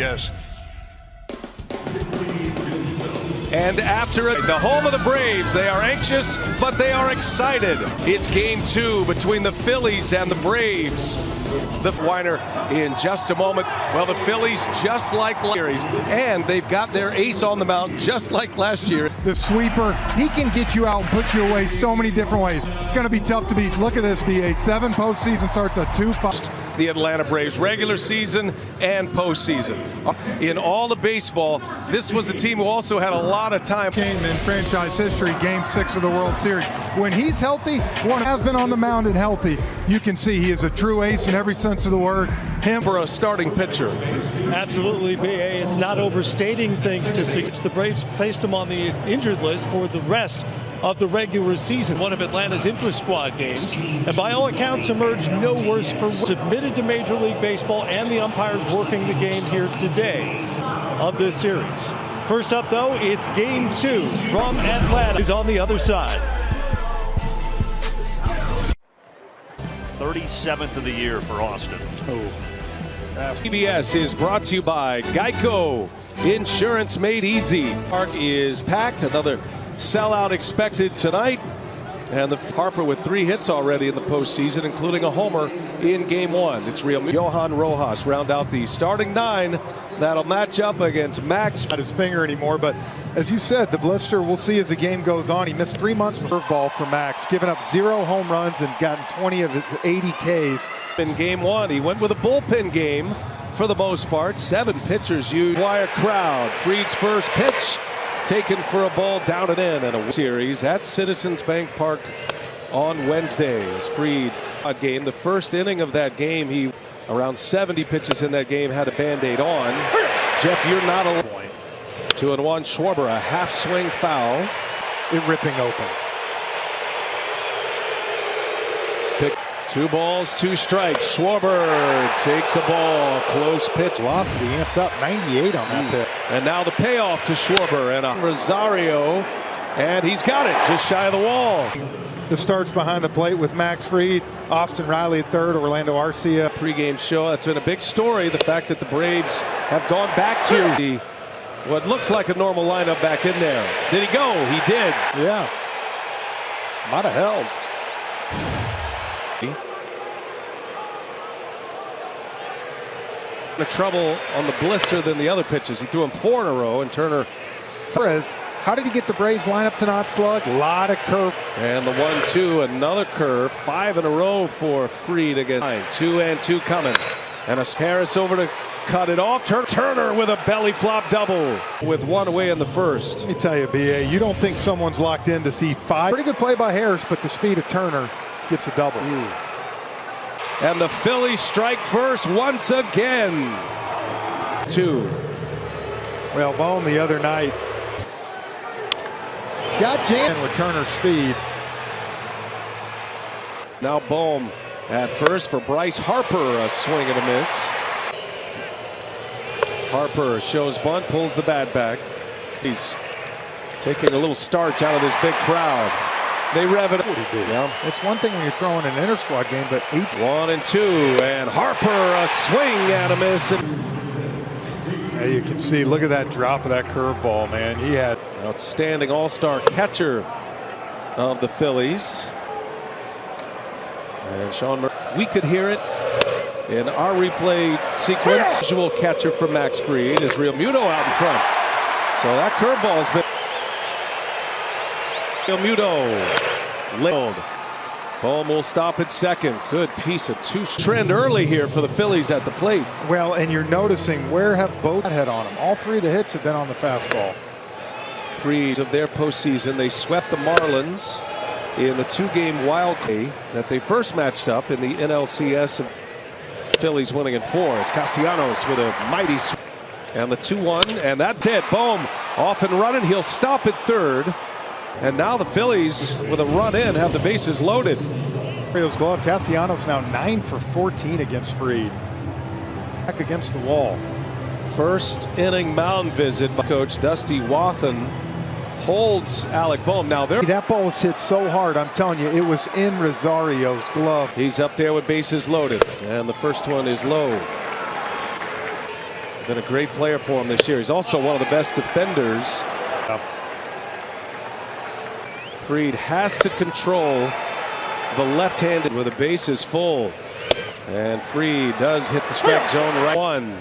NLDS. And after it, the home of the Braves, they are anxious, but they are excited. It's game 2 between the Phillies and the Braves. The Weiner in just a moment. Well, the Phillies, just like series, and they've got their ace on the mound just like last year. The sweeper, he can get you out and put you away so many different ways. It's going to be tough to beat. Look at this, BA. 7 postseason starts at 2-5. The Atlanta Braves, regular season and postseason. In all of baseball, this was a team who also had a lot of time. Game in franchise history, Game 6 of the World Series. When he's healthy, one has been on the mound and healthy. You can see he is a true ace in every sense of the word. Him for a starting pitcher. Absolutely, BA. It's not overstating things to see. The Braves placed him on the injured list for the rest of the regular season. One of Atlanta's intra-squad games, and by all accounts emerged no worse for submitted to Major League Baseball and the umpires working the game here today of this series. First up, though, it's game 2 from Atlanta. Is on the other side. 37th of the year for Austin. CBS is brought to you by Geico. Insurance made easy. Park is packed. Another sellout expected tonight. And the Harper with 3 hits already in the postseason, including a homer in game 1. It's real. Johan Rojas round out the starting 9. That'll match up against Max. Not his finger anymore, but as you said, the blister, we'll see as the game goes on. He missed 3 months of curveball for Max, giving up 0 home runs and gotten 20 of his 80 Ks. In game 1, he went with a bullpen game for the most part. 7 pitchers used. Wire crowd. Fried's first pitch taken for a ball down and in a series at Citizens Bank Park on Wednesday. As Fried game, the first inning of that game, he around 70 pitches in that game, had a Band-Aid on. Jeff, you're not alone. 2-1. Schwarber, a half swing foul. It ripping open. Pick 2 balls, 2 strikes. Schwarber takes a ball, close pitch. Velocity amped up, 98 on that pitch. And now the payoff to Schwarber and a Rosario, and he's got it just shy of the wall. The starts behind the plate with Max Fried, Austin Riley at third, Orlando Arcia. Pre-game show, that's been a big story. The fact that the Braves have gone back to what looks like a normal lineup back in there. Did he go? He did. Yeah. Might have held. The trouble on the blister than the other pitches. He threw him 4 in a row, and Turner. How did he get the Braves lineup to not slug? A lot of curve. And the 1-2, another curve. 5 in a row for Fried again. 2-2 coming. And a Harris over to cut it off. Turner with a belly flop double with 1 away in the first. Let me tell you, BA, you don't think someone's locked in to see 5. Pretty good play by Harris, but the speed of Turner gets a double. And the Phillies strike first once again. 2. Well, Bohm the other night got jammed with Turner's speed. Now Bohm at first for Bryce Harper, a swing and a miss. Harper shows bunt, pulls the bat back. He's taking a little starch out of this big crowd. They rev it. Yeah. It's one thing when you're throwing an inter-squad game, but 1-2, and Harper a swing and a miss. Yeah, you can see, look at that drop of that curveball, man. He had outstanding all-star catcher of the Phillies. And Sean, we could hear it in our replay sequence. Visual catcher from Max Fried is Real Muto out in front. So that curveball has been. Real Muto labeled. Bohm will stop at second. Good piece of 2 trend early here for the Phillies at the plate. Well, and you're noticing where have both had on them. All 3 of the hits have been on the fastball. Fried of their postseason, they swept the Marlins in the 2-game wild card that they first matched up in the NLCS. Phillies winning in 4 as Castellanos with a mighty swing. And the 2-1, and that's it. Bohm off and running. He'll stop at third. And now the Phillies, with a run in, have the bases loaded. Orioles glove. Castellanos now 9 for 14 against Fried. Back against the wall. First inning mound visit by Coach Dusty Wathan holds Alec Bohm. Now that ball was hit so hard, I'm telling you, it was in Rosario's glove. He's up there with bases loaded, and the first one is low. Been a great player for him this year. He's also one of the best defenders. Fried has to control the left-handed with the bases full. And Fried does hit the strike zone right one.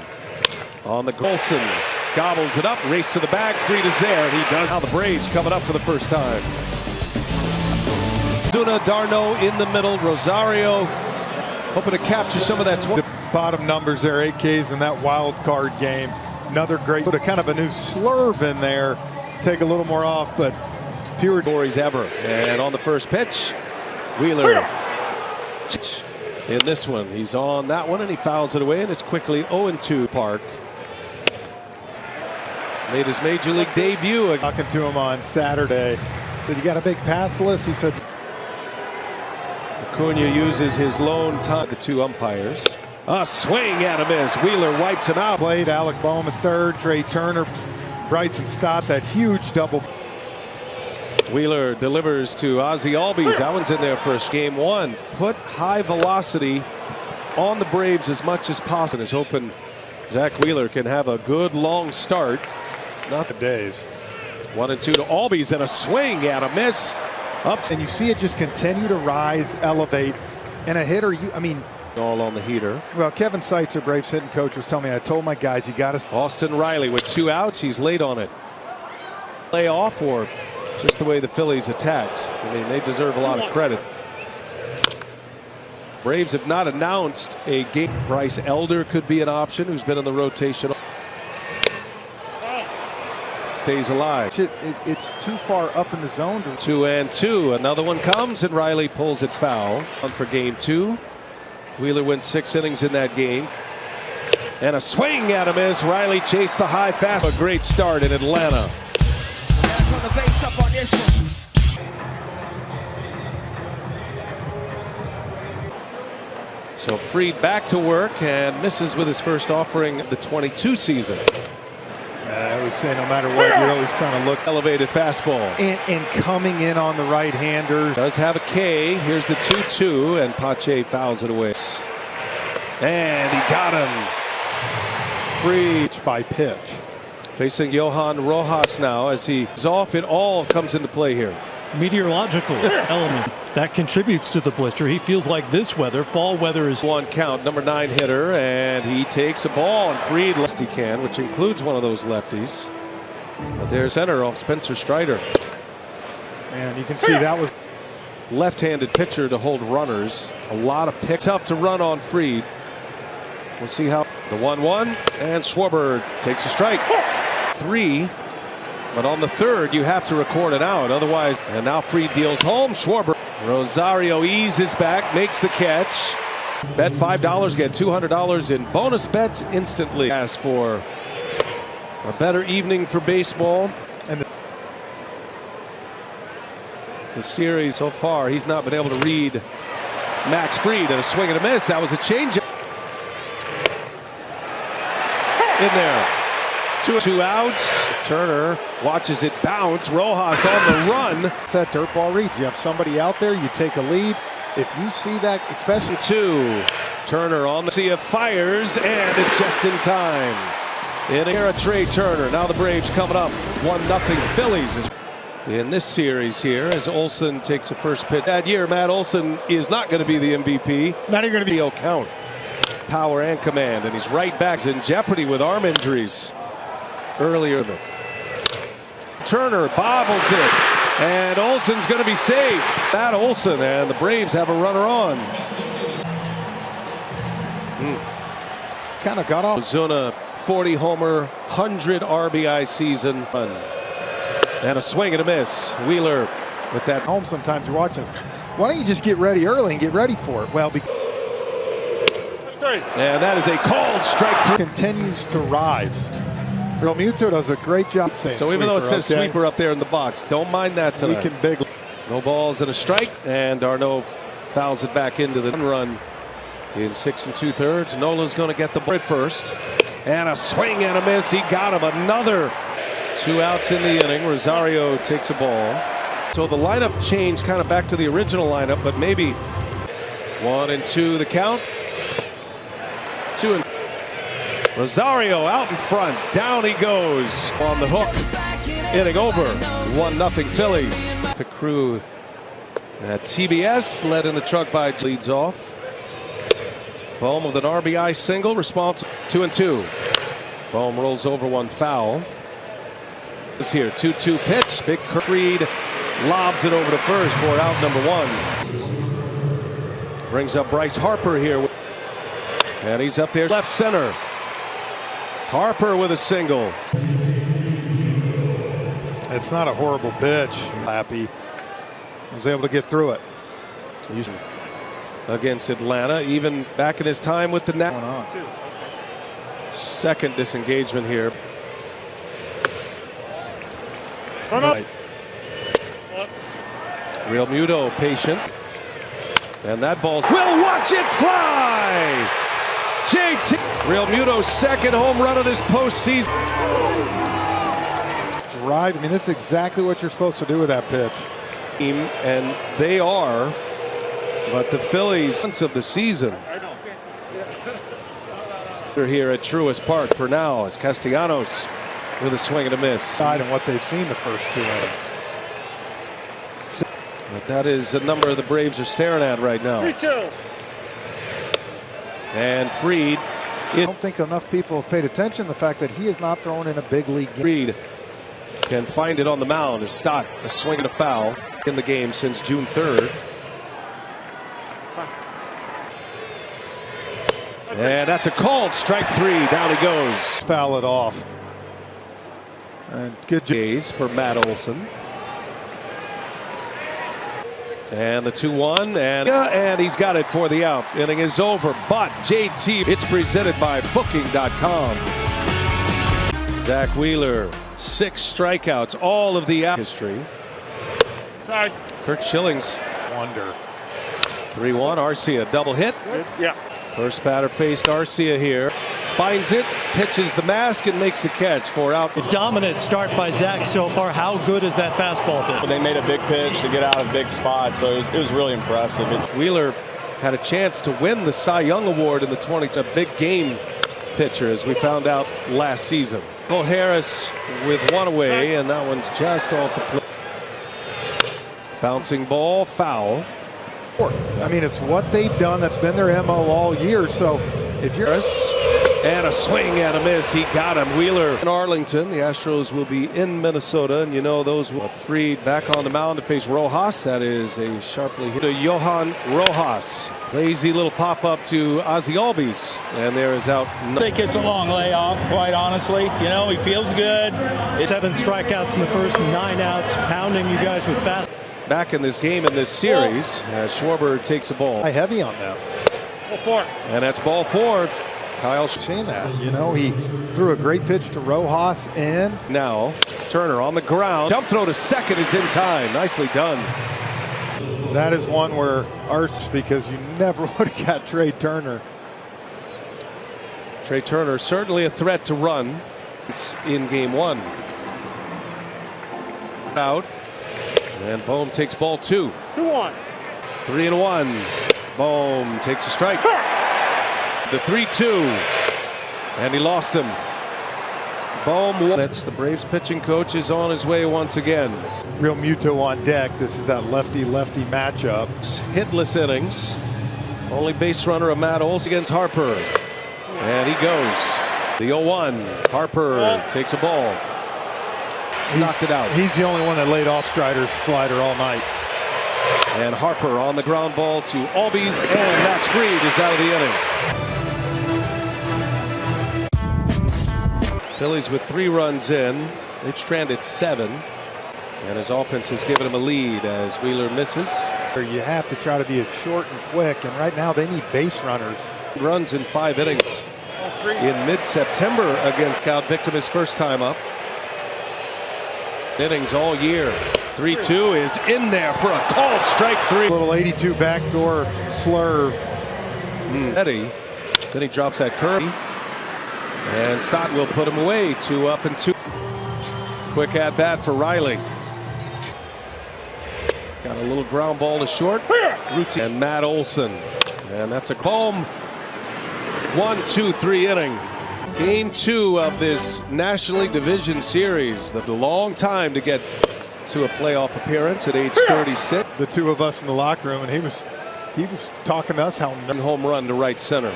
On the Olsen gobbles it up, race to the bag. Fried is there, and he does. Now the Braves coming up for the first time. Duna, d'Arnaud in the middle. Rosario hoping to capture some of that. The bottom numbers there, 8 Ks in that wild card game. Another great, put a kind of a new slurve in there. Take a little more off, but pure stories ever. And on the first pitch, Wheeler. In this one, he's on that one, and he fouls it away, and it's quickly 0-2 Park. Made his major league debut. Talking to him on Saturday. Said, you got a big pass list? He said. Acuna uses his lone time. The two umpires. A swing at a miss. Wheeler wipes him out. Played Alec Bowman third, Trey Turner, Bryson Stott, that huge double. Wheeler delivers to Ozzie Albies. That one's in there first. Game one. Put high velocity on the Braves as much as possible. Is hoping Zach Wheeler can have a good long start. Not the days. 1-2 to Albies, and a swing and a miss. Up. And you see it just continue to rise, elevate. And a hitter, all on the heater. Well, Kevin Seitzer, Braves hitting coach, was telling me, I told my guys, you got to. Austin Riley with 2 outs. He's late on it. Lay off, or just the way the Phillies attacked. They deserve a lot of credit. Braves have not announced a game. Bryce Elder could be an option, who's been in the rotation. Stays alive. It's too far up in the zone. 2-2. Another one comes, and Riley pulls it foul. On for game 2. Wheeler went 6 innings in that game. And a swing at a miss. Riley chased the high fast. A great start in Atlanta. On the base up on this one. So Fried back to work and misses with his first offering the 22 season. I always say no matter what, you're always trying to look. Elevated fastball. And coming in on the right-hander. Does have a K. Here's the 2-2, and Pache fouls it away. And he got him. Fried by pitch. Facing Johan Rojas now as he's off. It all comes into play here. Meteorological element that contributes to the blister. He feels like this weather, fall weather, is 1 count. Number 9 hitter, and he takes a ball, and Fried left he can, which includes one of those lefties. But there's center off Spencer Strider. And you can see that was left-handed pitcher to hold runners. A lot of picks. Tough to run on Fried. We'll see how the 1-1, and Schwarber takes a strike. 3. But on the third, you have to record it out. Otherwise, and now Fried deals home. Schwarber. Rosario eases back, makes the catch. Bet $5, get $200 in bonus bets instantly. Ask for a better evening for baseball. And it's a series so far. He's not been able to read Max Fried, and a swing and a miss. That was a changeup. In there. 2 outs. Turner watches it bounce. Rojas on the run. That dirt ball reads. You have somebody out there, you take a lead. If you see that, especially 2. Turner on the sea of fires, and it's just in time. In here, Trey Turner. Now the Braves coming up 1-0 Phillies is in this series here as Olsen takes a first pitch. That year, Matt Olsen is not going to be the MVP. Not even going to be. Count. Power and command, and he's right back in jeopardy with arm injuries. Earlier, Turner bobbles it, and Olsen's going to be safe. Matt Olsen, and the Braves have a runner on. It's kind of got off. Ozuna, 40 homer, 100 RBI season, and a swing and a miss. Wheeler with that home. Sometimes you're watching this. Why don't you just get ready early and get ready for it? Well, and that is a called strike. Continues to rise. Real Muto does a great job saying so even though it says sweeper up there in the box, don't mind that tonight. We can big. No balls and a strike, and d'Arnaud fouls it back into the run in 6 2/3. Nola's going to get the ball at first, and a swing and a miss. He got him. Another 2 outs in the inning. Rosario takes a ball. So the lineup changed kind of back to the original lineup, but maybe 1-2 the count. 2 and Rosario out in front. Down he goes on the hook. Inning over. 1-0 Phillies. The crew at TBS led in the truck by leads off. Bohm with an RBI single. Responsible 2-2. Bohm rolls over one foul. This here 2-2 pitch. Big Freed lobs it over to first for out number 1. Brings up Bryce Harper here. And he's up there left center. Harper with a single. It's not a horrible pitch. Happy. Was able to get through it. Against Atlanta, even back in his time with the Nats. Second disengagement here. Right. Real Muto patient. And that ball will watch it fly. JT. Real Muto's second home run of this postseason. Drive. I mean, this is exactly what you're supposed to do with that pitch. And they are, but the Phillies of the season. They're here at Truist Park for now as Castellanos with a swing and a miss. And what they've seen the first 2 innings. But that is a number the Braves are staring at right now. 3-2. And Freed. I don't think enough people have paid attention to the fact that he is not thrown in a big league game. Freed can find it on the mound. As Stott a swing and a foul in the game since June 3rd. And that's a called strike 3. Down he goes. Foul it off. And good Gaze for Matt Olson. And the 2-1 and he's got it for the out. Inning is over, but JT, it's presented by Booking.com. Zach Wheeler, 6 strikeouts, all of the history. Sorry. Kurt Schilling's wonder. 3-1. Arcia double hit. Yeah. First batter faced Arcia here. Finds it, pitches the mask, and makes the catch for out. A dominant start by Zach so far. How good has that fastball been? They made a big pitch to get out of big spots, so it was really impressive. Wheeler had a chance to win the Cy Young Award in the 20s. A big game pitcher, as we found out last season. Cole Harris with one away, and that one's just off the plate. Bouncing ball, foul. I mean, it's what they've done. That's been their MO all year. So if you're and a swing and a miss, he got him. Wheeler in Arlington. The Astros will be in Minnesota, and you know those will Freed back on the mound to face Rojas. That is a sharply hit to Johan Rojas. Lazy little pop up to Ozzie Albies, and there is out. I think it's a long layoff, quite honestly. You know, he feels good. 7 strikeouts in the first, 9 outs, pounding you guys with fast. Back in this game in this series, as Schwarber takes a ball. heavy on that. Ball 4. And that's ball 4. Kyle Seen that. You know, he threw a great pitch to Rojas and now Turner on the ground. Jump throw to second is in time. Nicely done. that is one where because you never would have got Trey Turner. Trey Turner certainly a threat to run. It's in game 1. Out. And Bohm takes ball 2. 2-1. 3-1. Bohm takes a strike. The 3-2. And he lost him. Bohm. That's the Braves pitching coach is on his way once again. Real Muto on deck. This is that lefty-lefty matchup. Hitless innings. Only base runner of Matt Olson against Harper. And he goes. The 0-1. Harper takes a ball. Knocked it out. He's the only one that laid off Strider's slider all night. And Harper on the ground ball to Albies, and Max Fried is out of the inning. Phillies with 3 runs in. They've stranded 7. And his offense has given him a lead as Wheeler misses. You have to try to be as short and quick, and right now they need base runners. Runs in 5 innings in mid-September against Scout Victim his first time up. Innings all year. 3-2 is in there for a called strike 3. Little 82 backdoor slurve. Eddie. Then he drops that curve. And Stott will put him away. 2 up and 2. Quick at bat for Riley. Got a little ground ball to short. Routine. And Matt Olson. And that's a calm 1-2-3 inning. Game 2 of this National League Division Series. The long time to get to a playoff appearance at age 36. The two of us in the locker room, and he was talking to us how home run to right center.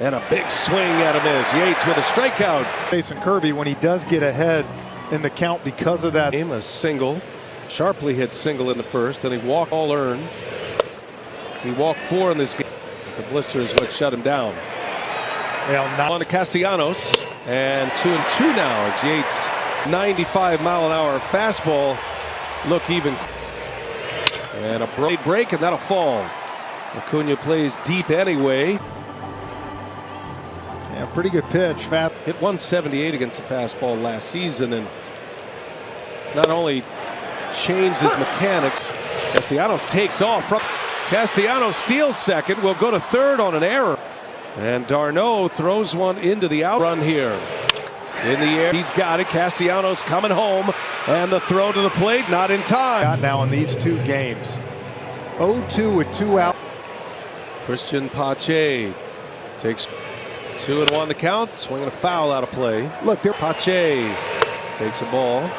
And a big swing at him is Yates with a strikeout. Jason Kirby, when he does get ahead in the count because of that. A single, sharply hit single in the first, and he walked all earned. He walked 4 in this game. The blister is what shut him down. On to Castellanos, and 2-2 now as Yates 95-mile-an-hour fastball look even, and a break, and that'll fall. Acuna plays deep anyway. Yeah, pretty good pitch. Hit 178 against the fastball last season, and not only changed his mechanics. Castellanos takes off from Castellanos, steals second, will go to third on an error. And d'Arnaud throws one into the out run here. In the air, he's got it. Castellanos coming home, and the throw to the plate, not in time. Got now in these 2 games. 0-2 with 2 out. Christian Pache takes 2-1 the count, swinging a foul out of play. Look, there. Pache takes a ball.